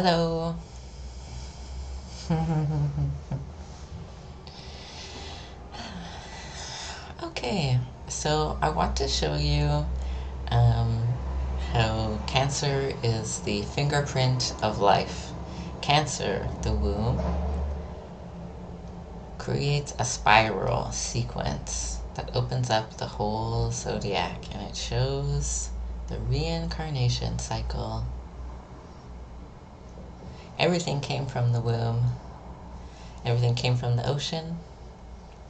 Hello. Okay, so I want to show you um, how Cancer is the fingerprint of life. Cancer, the womb, creates a spiral sequence that opens up the whole zodiac, and it shows the reincarnation cycle. Everything came from the womb. Everything came from the ocean.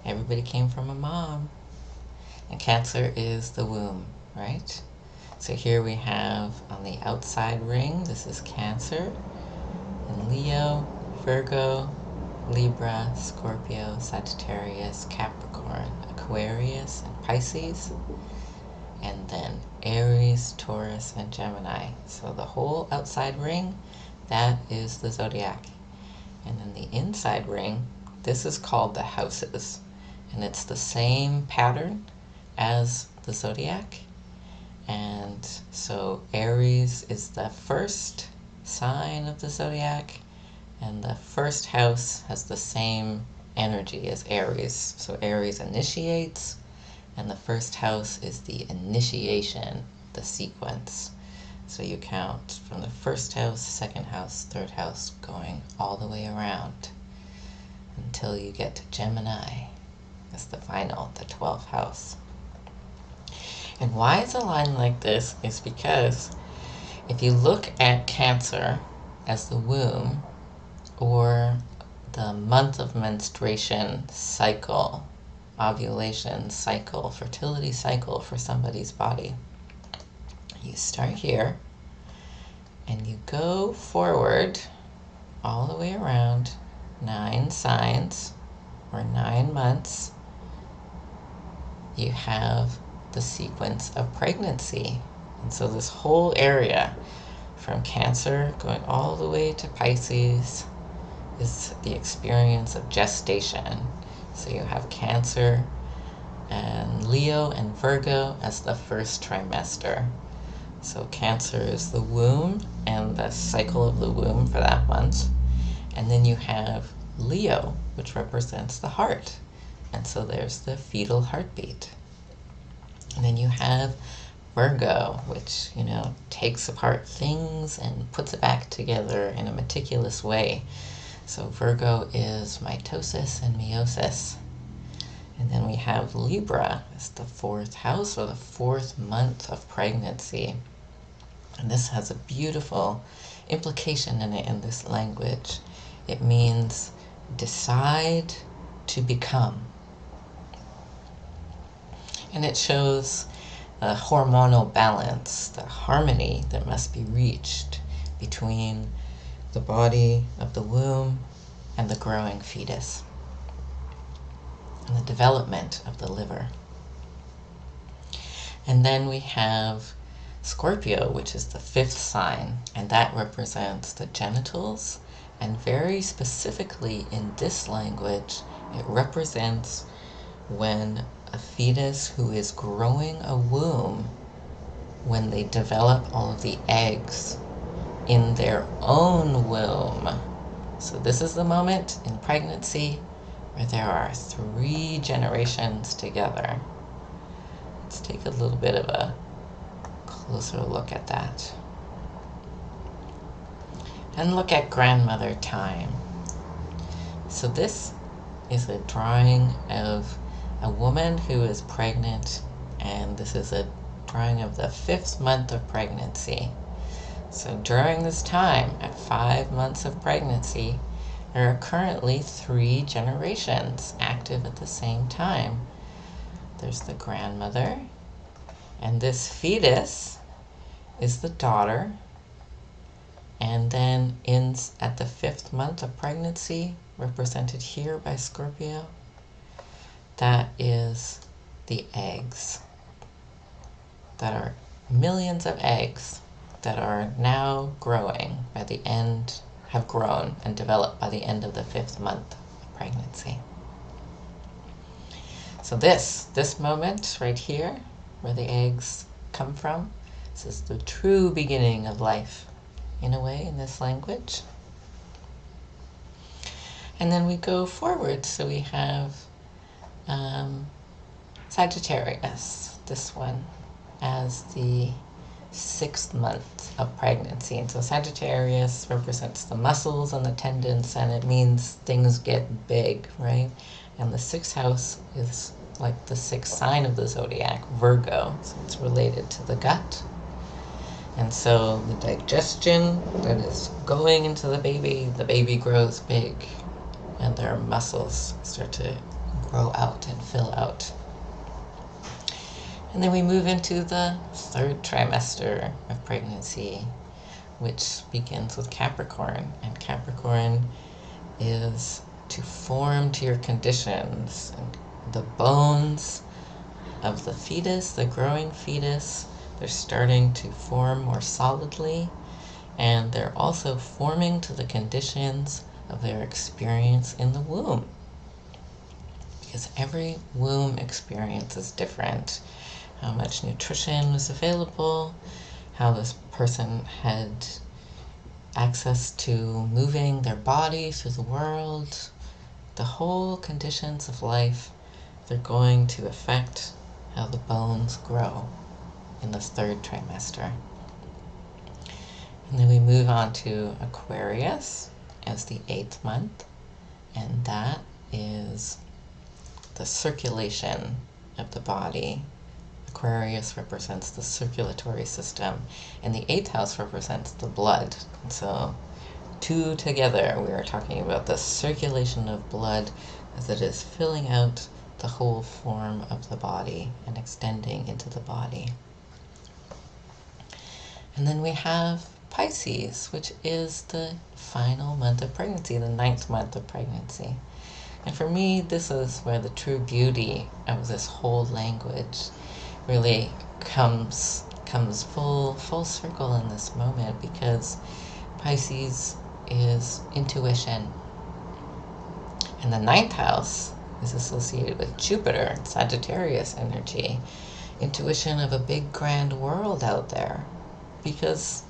Everybody came from a mom. And Cancer is the womb, right? So here we have on the outside ring, this is Cancer, and Leo, Virgo, Libra, Scorpio, Sagittarius, Capricorn, Aquarius, and Pisces, and then Aries, Taurus, and Gemini. So the whole outside ring, that is the zodiac. And then the inside ring, this is called the houses, and it's the same pattern as the zodiac. And so Aries is the first sign of the zodiac, and the first house has the same energy as Aries. So Aries initiates, and the first house is the initiation, the sequence. So you count from the first house, second house, third house, going all the way around until you get to Gemini. That's the final, the 12th house. And why it's aligned like this is because if you look at Cancer as the womb, or the month of menstruation cycle, ovulation cycle, fertility cycle for somebody's body, you start here and you go forward all the way around 9 signs or 9 months. You have the sequence of pregnancy. And so this whole area from Cancer going all the way to Pisces is the experience of gestation. So you have Cancer and Leo and Virgo as the first trimester. So Cancer is the womb and the cycle of the womb for that month. And then you have Leo, which represents the heart. And so there's the fetal heartbeat. And then you have Virgo, which, takes apart things and puts it back together in a meticulous way. So Virgo is mitosis and meiosis. And then we have Libra as the 4th house, or the 4th month of pregnancy. And this has a beautiful implication in it in this language. It means decide to become. And it shows the hormonal balance, the harmony that must be reached between the body of the womb and the growing fetus, and the development of the liver. And then we have Scorpio, which is the 5th sign, and that represents the genitals, and very specifically in this language, it represents when a fetus who is growing a womb, when they develop all of the eggs in their own womb. So this is the moment in pregnancy where there are 3 generations together. Let's take a little bit of a closer look at that. And look at grandmother time. So this is a drawing of a woman who is pregnant, and this is a drawing of the 5th month of pregnancy. So during this time, at 5 months of pregnancy, there are currently 3 generations active at the same time. There's the grandmother, and this fetus is the daughter. And then at the 5th month of pregnancy, represented here by Scorpio, that is the eggs. That are millions of eggs that are now growing by the end, have grown and developed by the end of the 5th month of pregnancy. So this moment right here, where the eggs come from, this is the true beginning of life. in a way, in this language. And then we go forward, so we have Sagittarius, this one, as the 6th month of pregnancy. And so Sagittarius represents the muscles and the tendons, and it means things get big, right? And the 6th house is like the 6th sign of the zodiac, Virgo, so it's related to the gut. And so the digestion that is going into the baby grows big, and their muscles start to grow out and fill out. And then we move into the 3rd trimester of pregnancy, which begins with Capricorn. And Capricorn is to form to your conditions. And the bones of the fetus, the growing fetus, they're starting to form more solidly. And they're also forming to the conditions of their experience in the womb. Because every womb experience is different. How much nutrition was available, how this person had access to moving their body through the world, the whole conditions of life, they're going to affect how the bones grow in the 3rd trimester. And then we move on to Aquarius as the 8th month, and that is the circulation of the body. Aquarius represents the circulatory system, and the 8th house represents the blood. And so, two together, we are talking about the circulation of blood as it is filling out the whole form of the body and extending into the body. And then we have Pisces, which is the final month of pregnancy, the 9th month of pregnancy. And for me, this is where the true beauty of this whole language really comes full circle in this moment, because Pisces is intuition. And the 9th house is associated with Jupiter, Sagittarius energy, intuition of a big grand world out there. Because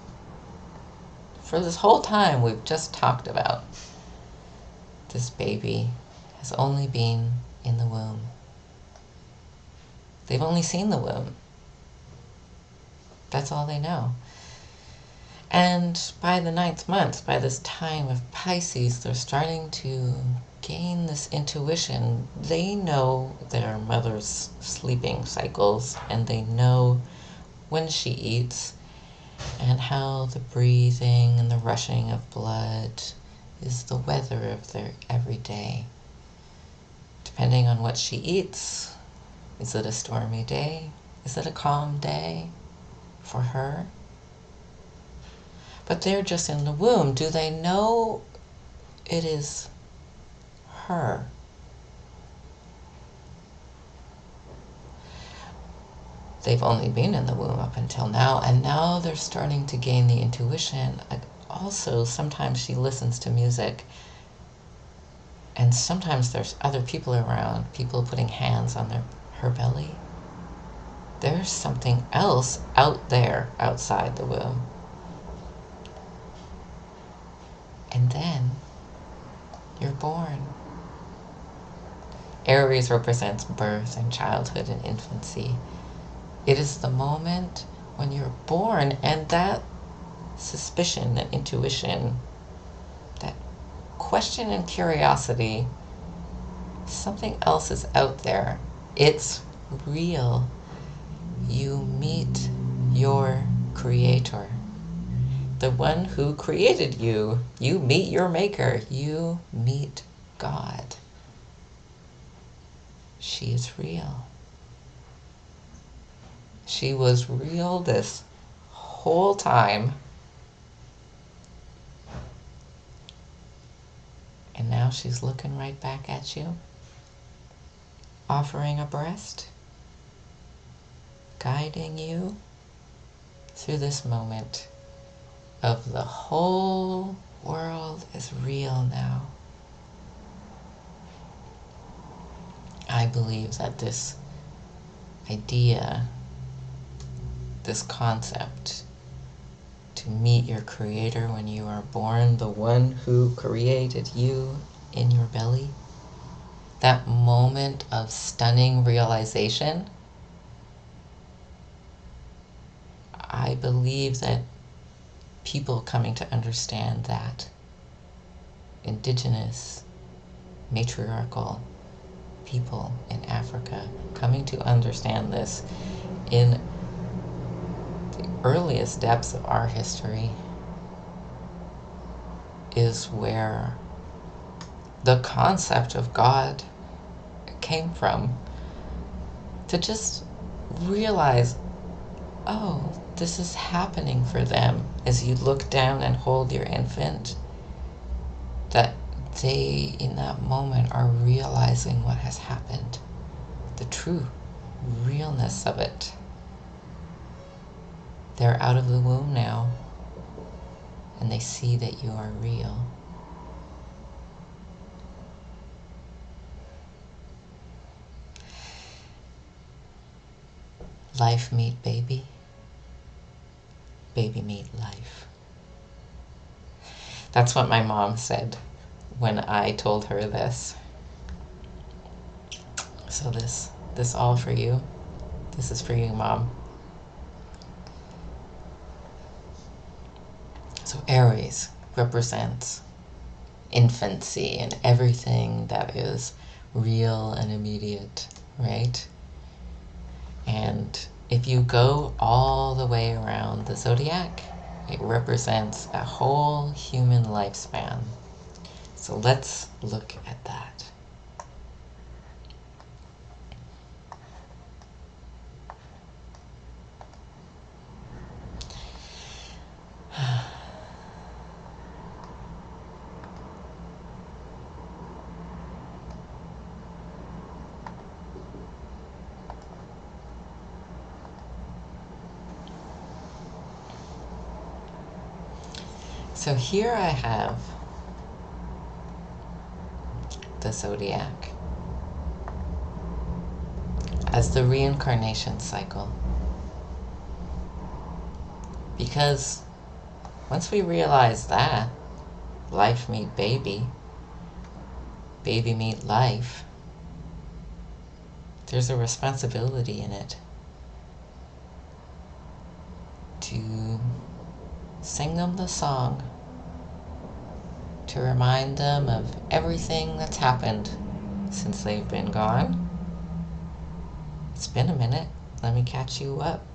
for this whole time we've just talked about this baby has only been in the womb. They've only seen the womb. That's all they know. And by the 9th month, by this time of Pisces, they're starting to gain this intuition. They know their mother's sleeping cycles, and they know when she eats, and how the breathing and the rushing of blood is the weather of their everyday. Depending on what she eats, is it a stormy day? Is it a calm day for her? But they're just in the womb. Do they know it is her? They've only been in the womb up until now, and now they're starting to gain the intuition. Also, sometimes she listens to music, and sometimes there's other people around, people putting hands on her belly. There's something else out there, outside the womb. And then you're born. Aries represents birth and childhood and infancy. It is the moment when you're born, and that suspicion and intuition, that question and curiosity, something else is out there. It's real. You meet your creator. The one who created you. You meet your maker. You meet God. She is real. She was real this whole time. And now she's looking right back at you, offering a breast, guiding you through this moment of the whole world is real now. I believe that this idea, this concept, to meet your Creator when you are born, the one who created you in your belly. That moment of stunning realization, I believe that people coming to understand that, indigenous, matriarchal people in Africa coming to understand this in the earliest depths of our history, is where the concept of God came from. To just realize, oh, this is happening for them as you look down and hold your infant, that they in that moment are realizing what has happened, the true realness of it. They're out of the womb now, and they see that you are real. Life meet baby, baby meet life. That's what my mom said when I told her this. So this all for you. This is for you, Mom. So Aries represents infancy and everything that is real and immediate, right? And if you go all the way around the zodiac, it represents a whole human lifespan. So let's look at that. So here I have the zodiac as the reincarnation cycle. Because once we realize that, life meet baby, baby meet life, there's a responsibility in it to sing them the song, to remind them of everything that's happened since they've been gone. It's been a minute. Let me catch you up.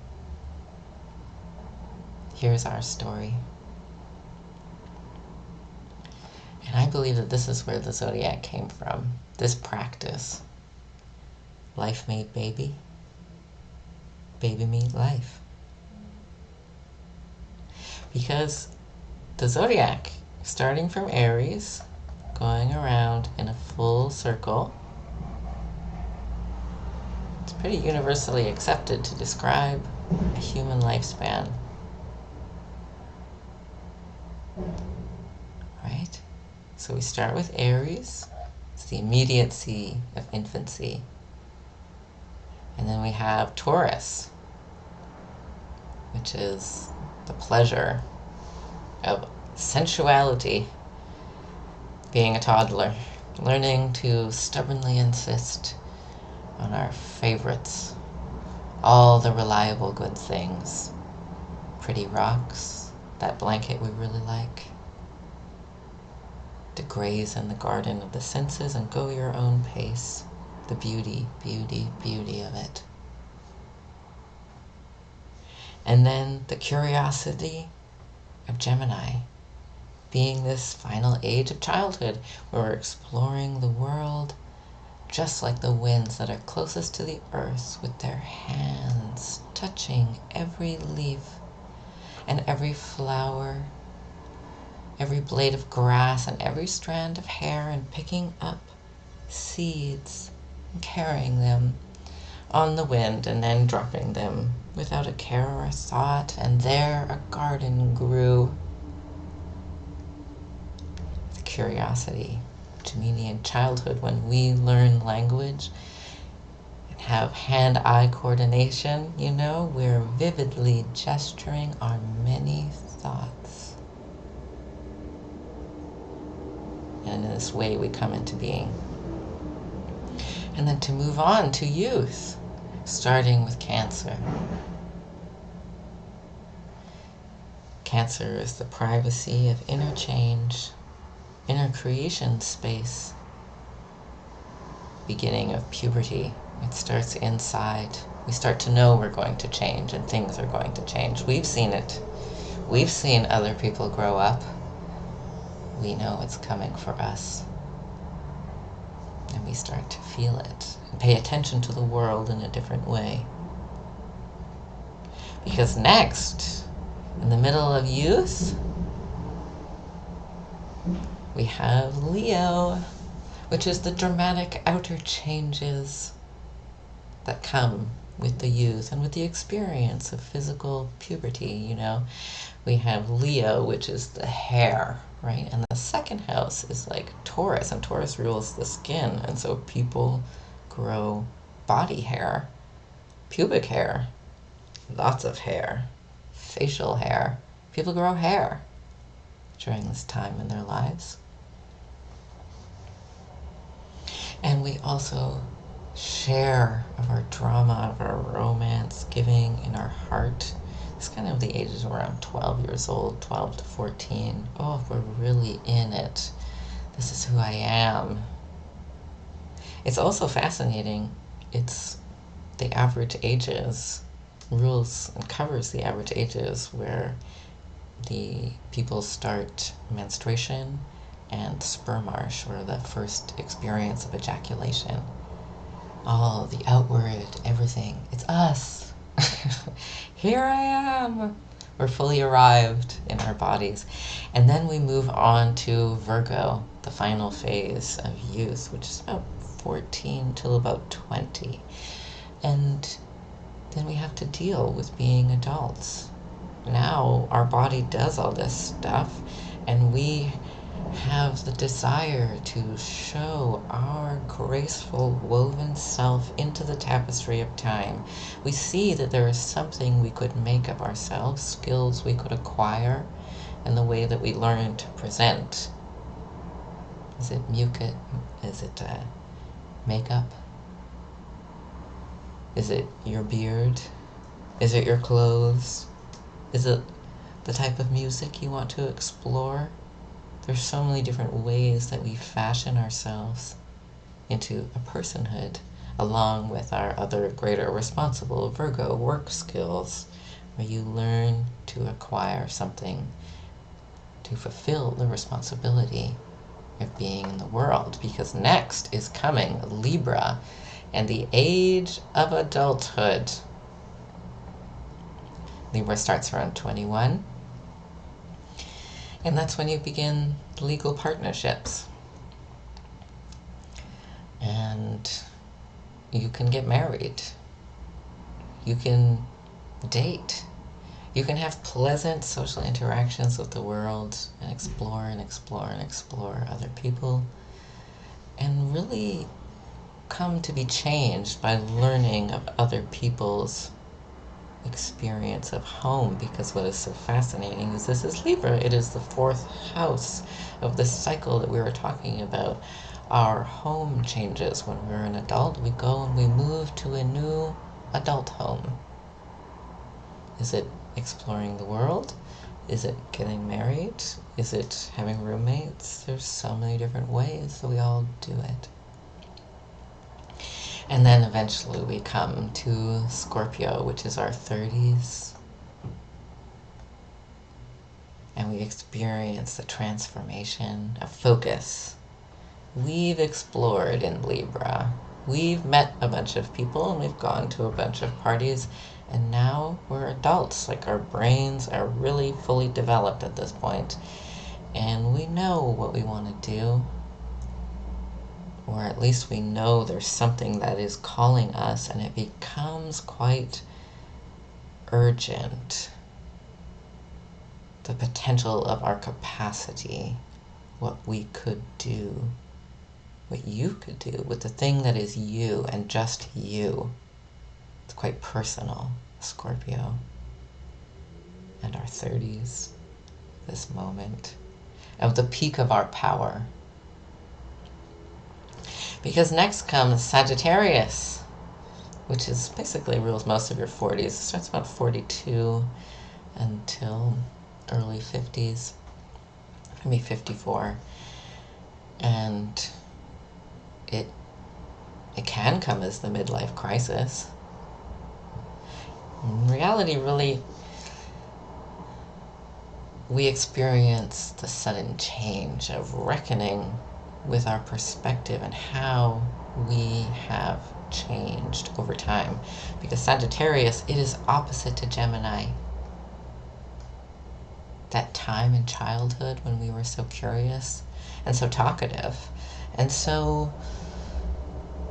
Here's our story. And I believe that this is where the zodiac came from, this practice. Life made baby, baby made life. Because the zodiac, starting from Aries, going around in a full circle, it's pretty universally accepted to describe a human lifespan. Right? So we start with Aries. It's the immediacy of infancy. And then we have Taurus, which is the pleasure of sensuality, being a toddler, learning to stubbornly insist on our favorites, all the reliable good things, pretty rocks, that blanket we really like, to graze in the garden of the senses and go your own pace, the beauty, beauty, beauty of it. And then the curiosity of Gemini, being this final age of childhood where we're exploring the world just like the winds that are closest to the earth, with their hands touching every leaf and every flower, every blade of grass and every strand of hair, and picking up seeds and carrying them on the wind and then dropping them without a care or a thought, and there a garden grew. The curiosity, to me, in childhood, when we learn language, have hand-eye coordination, you know, we're vividly gesturing our many thoughts. And in this way we come into being. And then to move on to youth, starting with Cancer. Cancer is the privacy of inner change, inner creation space, beginning of puberty. It starts inside. We start to know we're going to change and things are going to change. We've seen it. We've seen other people grow up. We know it's coming for us. And we start to feel it and pay attention to the world in a different way. Because next, in the middle of youth, we have Leo, which is the dramatic outer changes that come with the youth and with the experience of physical puberty, you know. We have Leo, which is the hair, right? And the second house is like Taurus, and Taurus rules the skin, and so people grow body hair, pubic hair, lots of hair, facial hair. People grow hair during this time in their lives. And we also share of our drama, of our romance, giving in our heart. It's kind of the ages around 12 years old, 12 to 14. Oh, if we're really in it, this is who I am. It's also fascinating. It's the average ages, rules and covers the average ages where the people start menstruation and spermarsh, or the first experience of ejaculation. All the outward, everything. It's us. Here I am. We're fully arrived in our bodies. And then we move on to Virgo, the final phase of youth, which is about 14 till about 20. And then we have to deal with being adults. Now our body does all this stuff, and we have the desire to show our graceful, woven self into the tapestry of time. We see that there is something we could make of ourselves, skills we could acquire, and the way that we learn to present. Is it mucus? Is it makeup? Is it your beard? Is it your clothes? Is it the type of music you want to explore? There's so many different ways that we fashion ourselves into a personhood, along with our other greater responsible Virgo work skills, where you learn to acquire something to fulfill the responsibility of being in the world. Because next is coming Libra and the age of adulthood. Libra starts around 21. And that's when you begin legal partnerships. And you can get married. You can date. You can have pleasant social interactions with the world and explore and explore and explore other people. And really come to be changed by learning of other people's experience of home, because what is so fascinating is this is Libra. It is the fourth house of this cycle that we were talking about. Our home changes when we're an adult. We go and we move to a new adult home. Is it exploring the world? Is it getting married? Is it having roommates? There's so many different ways that we all do it. And then eventually we come to Scorpio, which is our 30s. And we experience the transformation of focus. We've explored in Libra. We've met a bunch of people and we've gone to a bunch of parties. And now we're adults. Like, our brains are really fully developed at this point. And we know what we want to do. Or at least we know there's something that is calling us, and it becomes quite urgent. The potential of our capacity, what we could do. what you could do with the thing that is you and just you. It's quite personal, Scorpio, and our 30s, this moment, of the peak of our power. Because next comes Sagittarius, which is basically rules most of your 40s. It starts about 42 until early 50s, maybe 54. And it can come as the midlife crisis. In reality, really, we experience the sudden change of reckoning with our perspective and how we have changed over time. Because Sagittarius, it is opposite to Gemini. That time in childhood when we were so curious and so talkative and so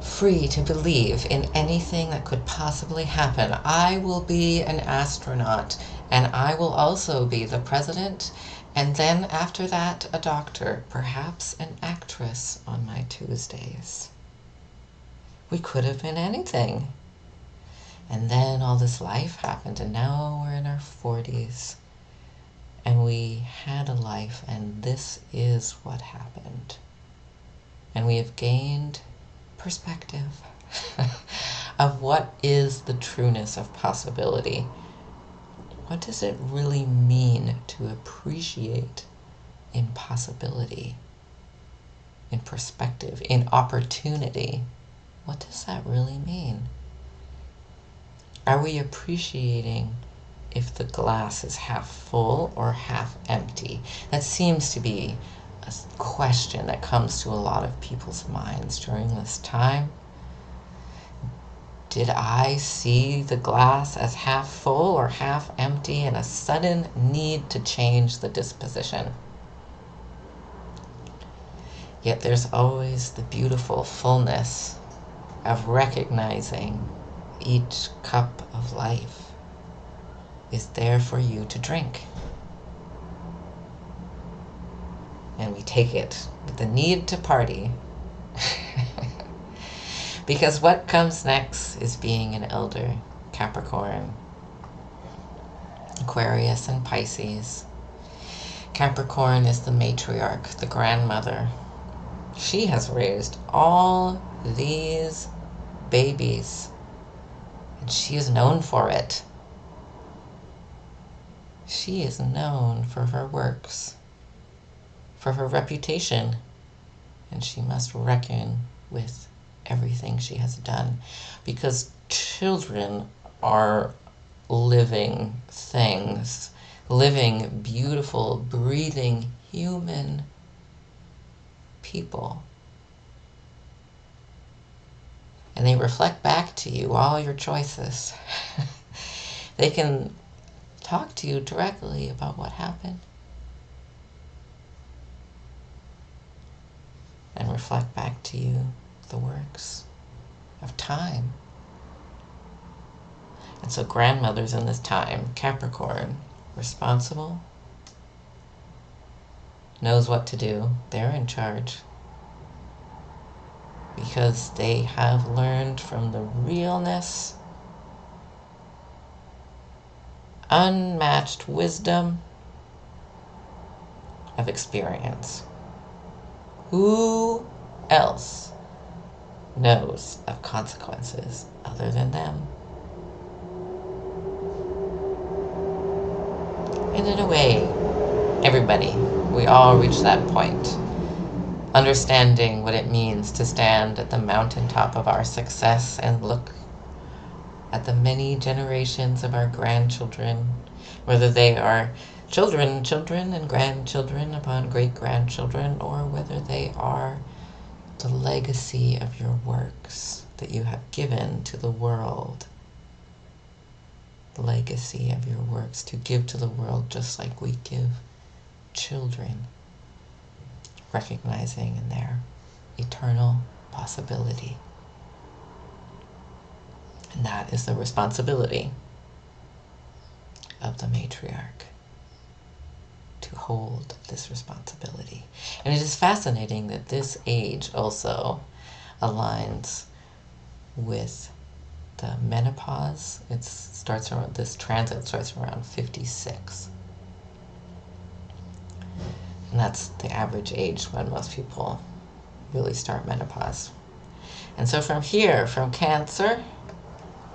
free to believe in anything that could possibly happen. I will be an astronaut, and I will also be the president, and then after that a doctor, perhaps an actress on my Tuesdays. We could have been anything. And then all this life happened, and now we're in our 40s. And we had a life, and this is what happened. And we have gained perspective of what is the trueness of possibility. What does it really mean to appreciate in possibility, in perspective, in opportunity? What does that really mean? Are we appreciating if the glass is half full or half empty? That seems to be a question that comes to a lot of people's minds during this time. Did I see the glass as half full or half empty, and a sudden need to change the disposition? Yet there's always the beautiful fullness of recognizing each cup of life is there for you to drink. And we take it with the need to party. Because what comes next is being an elder, Capricorn, Aquarius, and Pisces. Capricorn is the matriarch, the grandmother. She has raised all these babies, and she is known for it. She is known for her works, for her reputation, and she must reckon with everything she has done, because children are living things, living, beautiful, breathing, human people. And they reflect back to you all your choices. They can talk to you directly about what happened and reflect back to you the works of time. And so grandmothers in this time, Capricorn, responsible, knows what to do, they're in charge, because they have learned from the realness, unmatched wisdom of experience. Who else knows of consequences other than them? And in a way, everybody, we all reach that point, understanding what it means to stand at the mountaintop of our success and look at the many generations of our grandchildren, whether they are children and grandchildren upon great-grandchildren, or whether they are the legacy of your works that you have given to the world. The legacy of your works to give to the world, just like we give children, recognizing in their eternal possibility. And that is the responsibility of the matriarch, to hold this responsibility. And it is fascinating that this age also aligns with the menopause. This transit starts around 56. And that's the average age when most people really start menopause. And so from here, from Cancer,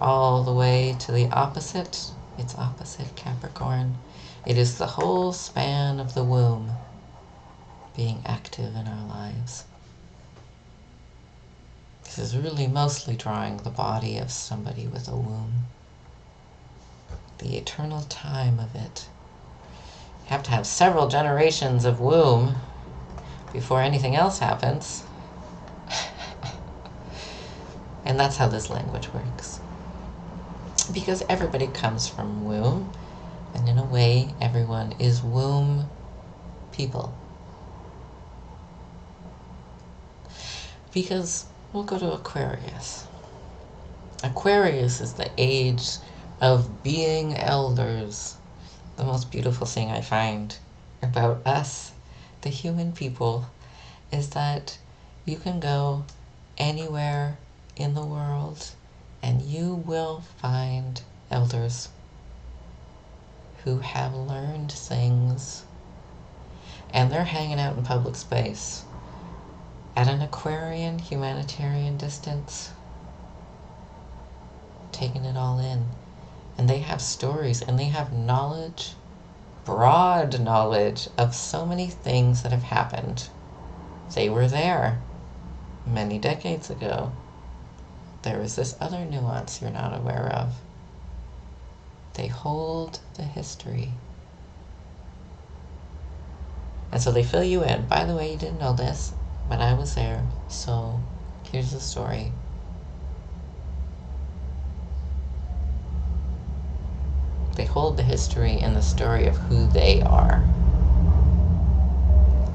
all the way to the opposite, it's opposite Capricorn. It is the whole span of the womb being active in our lives. This is really mostly drawing the body of somebody with a womb. The eternal time of it. You have to have several generations of womb before anything else happens. And that's how this language works. Because everybody comes from womb, and in a way, everyone is womb people. Because we'll go to Aquarius. Aquarius is the age of being elders. The most beautiful thing I find about us, the human people, is that you can go anywhere in the world and you will find elders who have learned things, and they're hanging out in public space at an Aquarian humanitarian distance, taking it all in. And they have stories and they have knowledge, broad knowledge of so many things that have happened. They were there many decades ago. There is this other nuance you're not aware of. They hold the history. And so they fill you in. By the way, you didn't know this, but I was there, so here's the story. They hold the history and the story of who they are.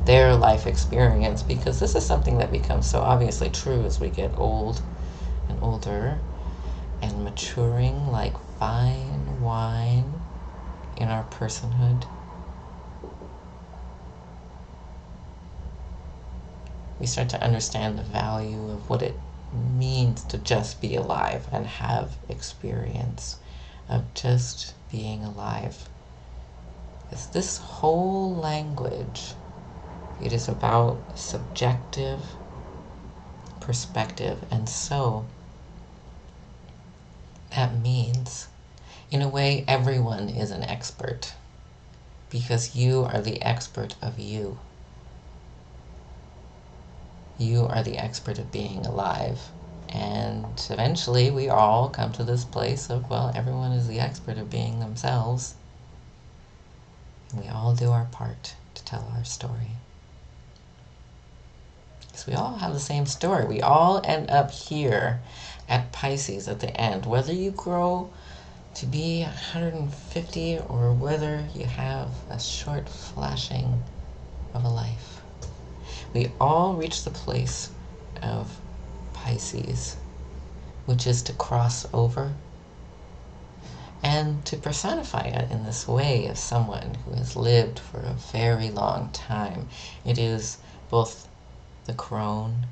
Their life experience, because this is something that becomes so obviously true as we get old and older and maturing like fine wine in our personhood. We start to understand the value of what it means to just be alive and have experience of just being alive. Because this whole language, it is about subjective perspective. And so that means, in a way, everyone is an expert, because you are the expert of you. You are the expert of being alive. And eventually we all come to this place of, well, everyone is the expert of being themselves. And we all do our part to tell our story. Because we all have the same story. We all end up here at Pisces at the end. Whether you grow to be 150 or whether you have a short flashing of a life. We all reach the place of Pisces, which is to cross over and to personify it in this way of someone who has lived for a very long time. It is both the crone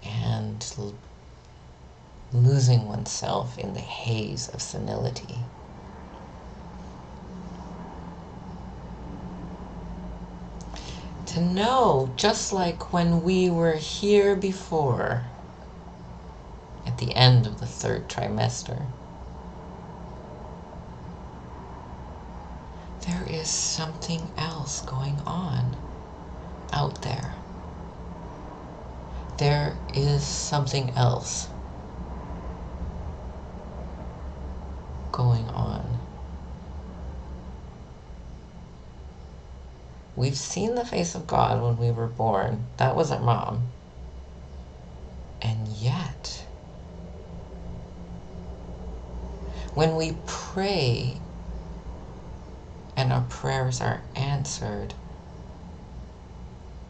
and losing oneself in the haze of senility. To know, just like when we were here before, at the end of the third trimester, there is something else going on out there. There is something else going on. We've seen the face of God when we were born. That was our mom. And yet, when we pray and our prayers are answered,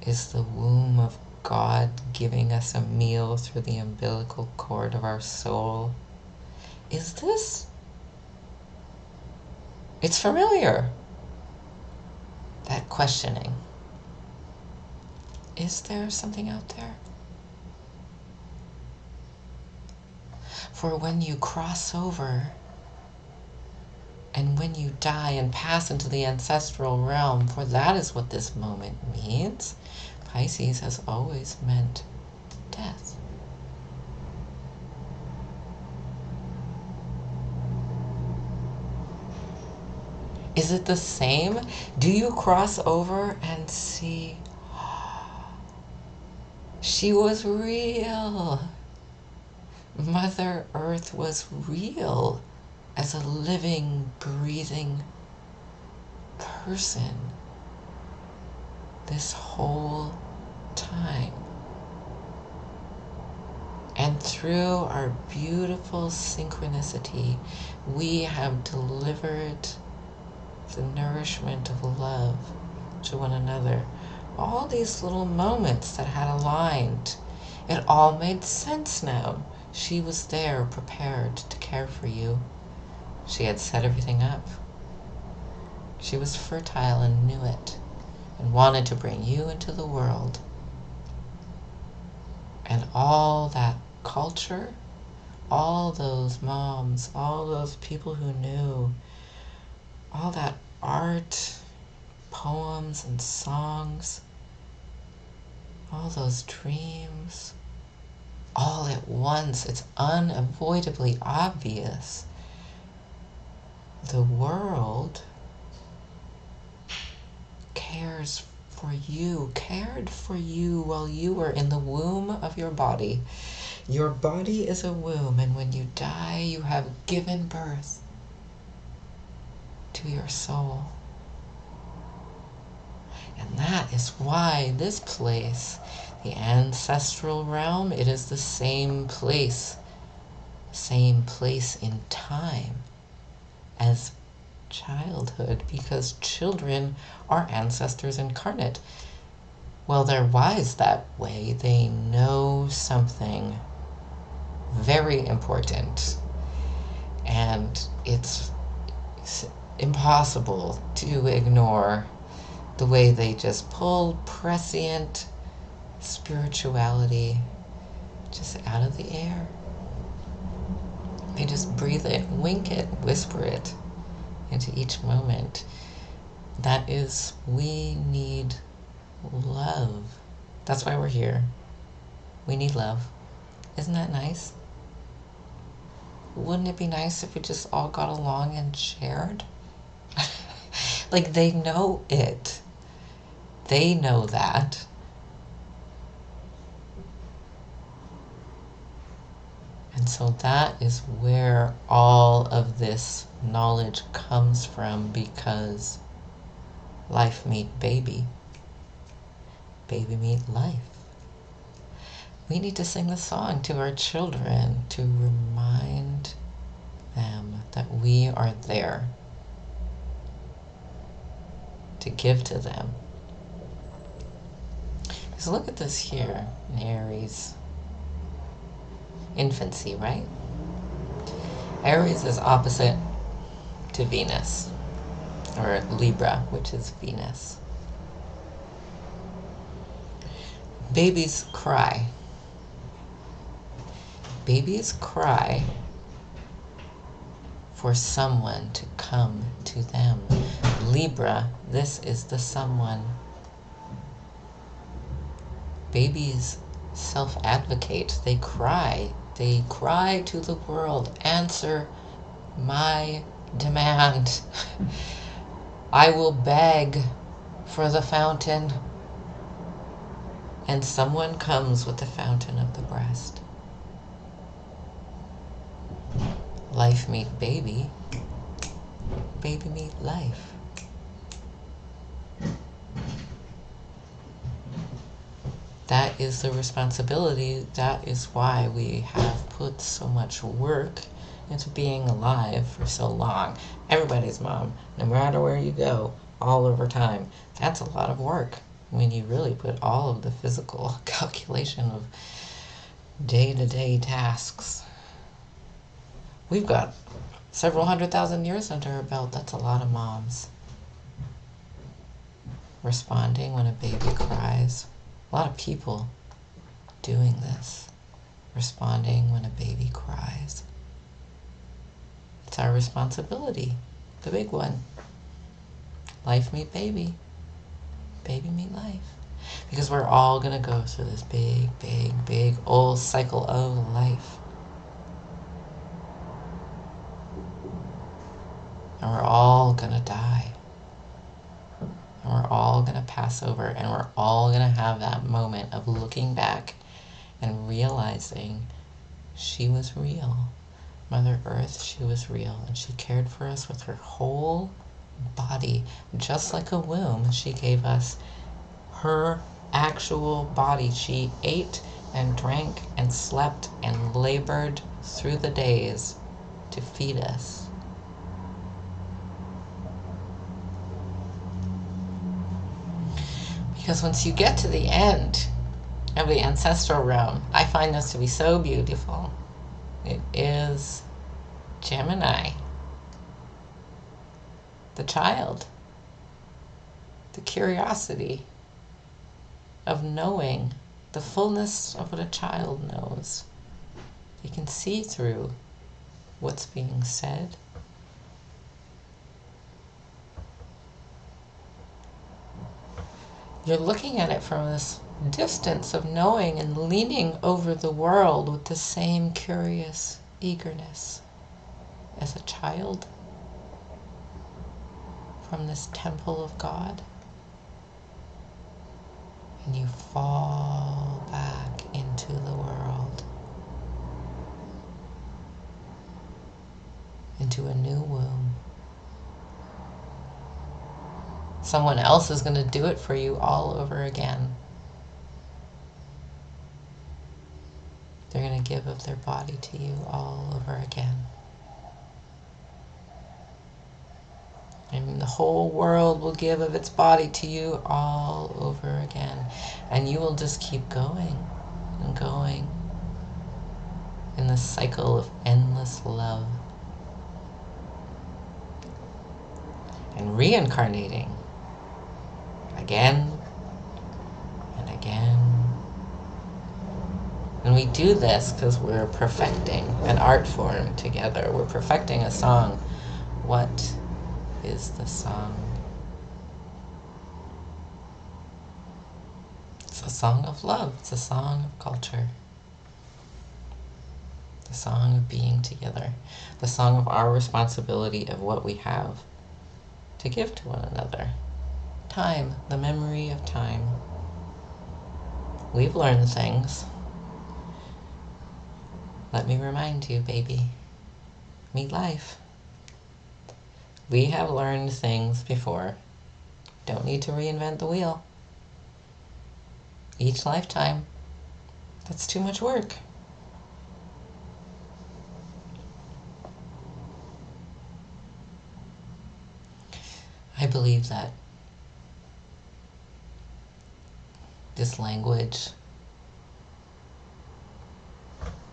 is the womb of God giving us a meal through the umbilical cord of our soul? Is this? It's familiar. That questioning. Is there something out there? For when you cross over and when you die and pass into the ancestral realm, for that is what this moment means. Pisces has always meant death. Is it the same? Do you cross over and see, she was real? Mother Earth was real as a living, breathing person this whole time. And through our beautiful synchronicity, we have delivered the nourishment of love to one another. All these little moments that had aligned, it all made sense now. She was there, prepared to care for you. She had set everything up. She was fertile and knew it, and wanted to bring you into the world. And all that culture, all those moms, all those people who knew, all that art, poems and songs, all those dreams, all at once, it's unavoidably obvious. The world cares for you, cared for you while you were in the womb of your body. Your body is a womb, and when you die, you have given birth to your soul. And that is why this place, the ancestral realm, it is the same place in time as childhood, because children are ancestors incarnate. Well, they're wise that way. They know something very important, and it's impossible to ignore the way they just pull prescient spirituality just out of the air. They just breathe it, wink it, whisper it into each moment. That is, we need love. That's why we're here. We need love. Isn't that nice? Wouldn't it be nice if we just all got along and shared? Like, they know it. They know that. And so that is where all of this knowledge comes from, because life meet baby. Baby meet life. We need to sing the song to our children to remind them that we are there to give to them. Because look at this here in Aries. Infancy, right? Aries is opposite to Venus, or Libra, which is Venus. Babies cry. Babies cry for someone to come to them. Libra, this is the someone. Babies self-advocate. They cry. They cry to the world, answer my demand. I will beg for the fountain. And someone comes with the fountain of the breast. Life meet baby. Baby meet life. That is the responsibility. That is why we have put so much work into being alive for so long. Everybody's mom, no matter where you go, all over time. That's a lot of work when you really put all of the physical calculation of day-to-day tasks. We've got several 100,000 years under our belt. That's a lot of moms responding when a baby cries. A lot of people doing this, responding when a baby cries. It's our responsibility, the big one. Life meet baby, baby meet life. Because we're all gonna go through this big, big, big old cycle of life. And we're all gonna die. And we're all gonna pass over, and we're all gonna have that moment of looking back and realizing she was real. Mother Earth, she was real, and she cared for us with her whole body. Just like a womb, she gave us her actual body. She ate and drank and slept and labored through the days to feed us. Because once you get to the end of the ancestral realm, I find this to be so beautiful. It is Gemini, the child, the curiosity of knowing, the fullness of what a child knows. They can see through what's being said. You're looking at it from this distance of knowing and leaning over the world with the same curious eagerness as a child from this temple of God. And you fall back into the world, into a new womb. Someone else is going to do it for you all over again. They're going to give of their body to you all over again. And the whole world will give of its body to you all over again. And you will just keep going and going in this cycle of endless love. And reincarnating again and again. And we do this because we're perfecting an art form together. We're perfecting a song. What is the song? It's a song of love. It's a song of culture. The song of being together. The song of our responsibility of what we have to give to one another. Time, the memory of time. We've learned things. Let me remind you, baby. Meet life. We have learned things before. Don't need to reinvent the wheel. Each lifetime. That's too much work. I believe that this language,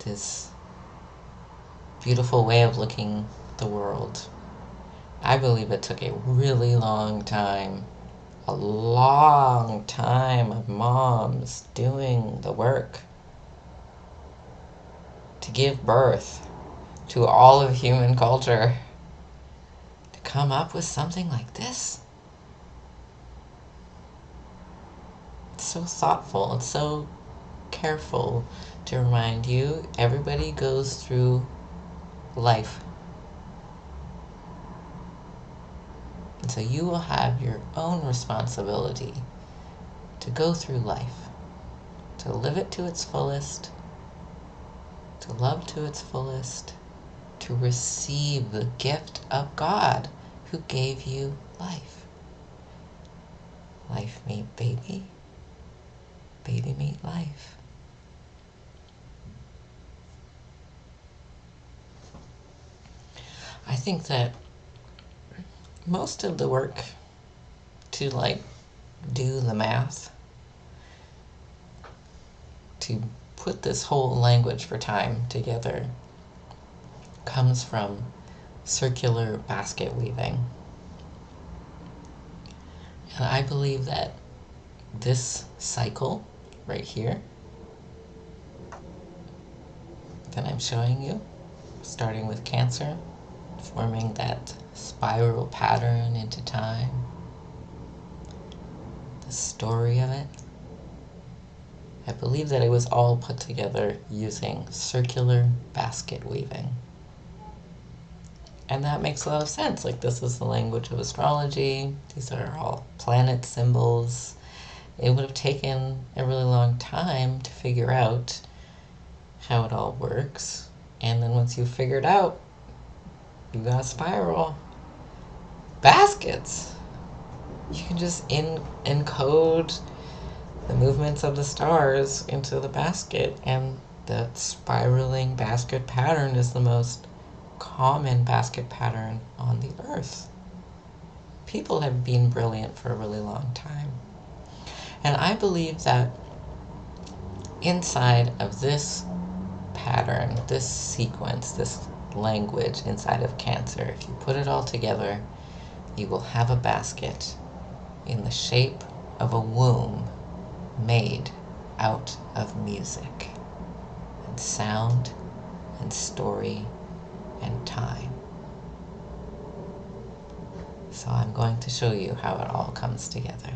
this beautiful way of looking at the world, I believe it took a really long time, a long time of moms doing the work to give birth to all of human culture, to come up with something like this. It's so thoughtful, it's so careful to remind you everybody goes through life. And so you will have your own responsibility to go through life, to live it to its fullest, to love to its fullest, to receive the gift of God who gave you life. Life meet baby, baby meet life. I think that most of the work to do the math, to put this whole language for time together, comes from circular basket weaving. And I believe that this cycle right here that I'm showing you, starting with Cancer, forming that spiral pattern into time, the story of it. I believe that it was all put together using circular basket weaving. And that makes a lot of sense. Like, this is the language of astrology. These are all planet symbols. It would have taken a really long time to figure out how it all works. And then once you figure it out, you got a spiral. Baskets! You can just encode the movements of the stars into the basket, and the spiraling basket pattern is the most common basket pattern on the earth. People have been brilliant for a really long time. And I believe that inside of this pattern, this sequence, this language inside of Cancer, if you put it all together, you will have a basket in the shape of a womb made out of music and sound and story and time. So I'm going to show you how it all comes together.